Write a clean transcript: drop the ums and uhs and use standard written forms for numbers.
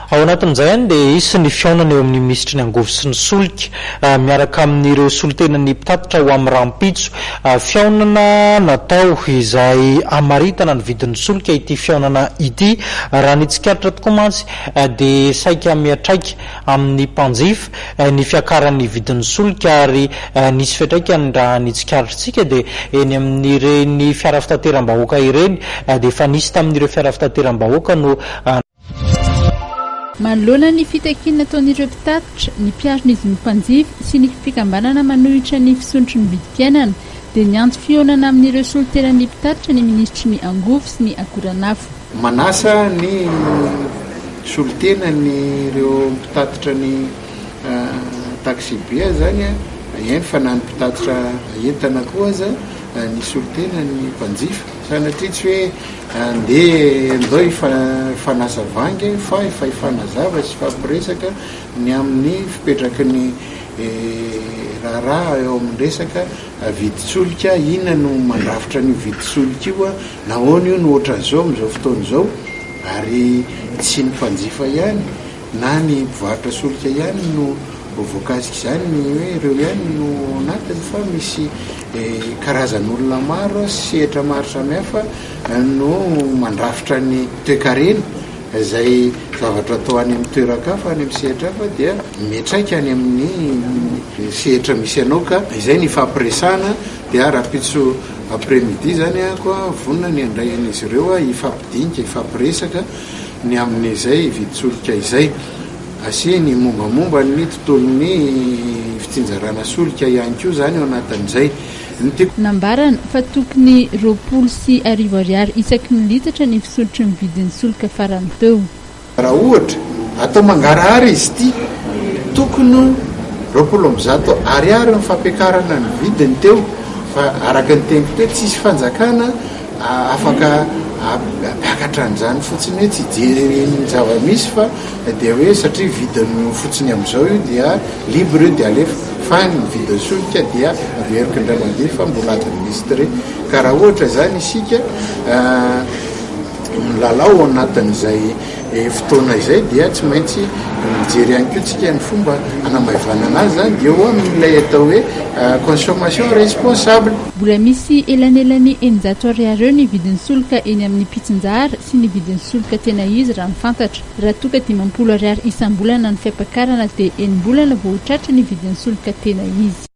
ao anatin'izay any dia isy ny fiaonana eo amin'ny misitry ny angovo sy ny solika miaraka amin'ireo solitenany mpitatitra ho amin'ny rampitso fiaonana natao izay amaritana ny vidin'ny solika ity fiaonana ity raha nitsikaritra tokoa mantsy dia saika miatraika amin'ny mpanjifa ny fiakaran'ny vidin'ny solika ary nisy fiatraikany raha nitsikaritritsika dia eny amin'ireny fiara fitateram-bahoaka ireny dia efa nisy tamin'ireo fiara fitateram-bahoaka no manoloana ny fitakiana ataon'ireo mpitatitra ny mpiaron'izy ny mpanjifa sy ny fikambanana manohitra ny fisontry ny vidim-piainana dia niantso fiaonana amin'ireo solitenan'ny mpitatitra ny ministry ny angovo sy ny akoranafo. Manasa ny solitenany ireo mpitatitra ny taxibia zany eny fa na ny mpitatitra entana koa aza ny solitenany mpanjifa sanatria tsy hoe andeha andao ifanasa vangy fa efa ifanazava sy fampiresaka ny amin'ny fipetraky ny raharaha eo amin'ny resaka viditsolika inona no mandrafitra ny viditsolika io nahoana io no ohatran'izao amin'izao fotoan'izao ary tsy ny mpanjifa ihany na ny mpivarotra solika ihany no voakasika izany ny hoe ireo ihany no anatiny fa misy karazan'olona maro sehatra maro samihafa no mandrafitra ny toekarena izay zavatra atao any amin'ny toerakafa any amin'ny sehatra hafa dia miatraika any amin'ny sehatra misy anao ka izay ny fampiresana dia rahampitso après-midi zany koa vonona ny andrayan'izy ireo ifampidinika ifampiresaka ny amin'izay viditsolika izay asia ny mombamomba ny tontolon'ny fitsinjarana solika ihany koa zany ao anatin'izay nambarana fa tokony 20 ariary isaky ny litatra ny fisotry ny vidin'ny solika farany teo. Raha ohatra atao mangarahara izy ity tokony 20 ariary ny fampiakarana ny vidiny teo fa araka ny teniko teo tsisy fanjakana afaka apiakatra an'izany fotsiny hoe tsy jery ny zava-misy fa dia hoe satria vidiny fotsiny amin'izao io dia libre io dia alefa fa ny vidin'ny solika dia averika indray mandeha fa mbola administré ka raha ohatra zany isika milalao anatin'izay fotoana izay dia tsy maintsy mijery ihany koa tsika ny fomba anamaivana anazy zany dia eo amin'ilay atao hoe consommation responsable. Mbola misy elanelany 900 ariary ny vidin'ny solika eny amin'ny pitsinjara sy ny vidin'ny solika tena izy raha mifantatra raha toka 50 ariary isam-bolana ny fiapakarana dia 8 bolana vao tratra ny vidin'ny solika tena izy.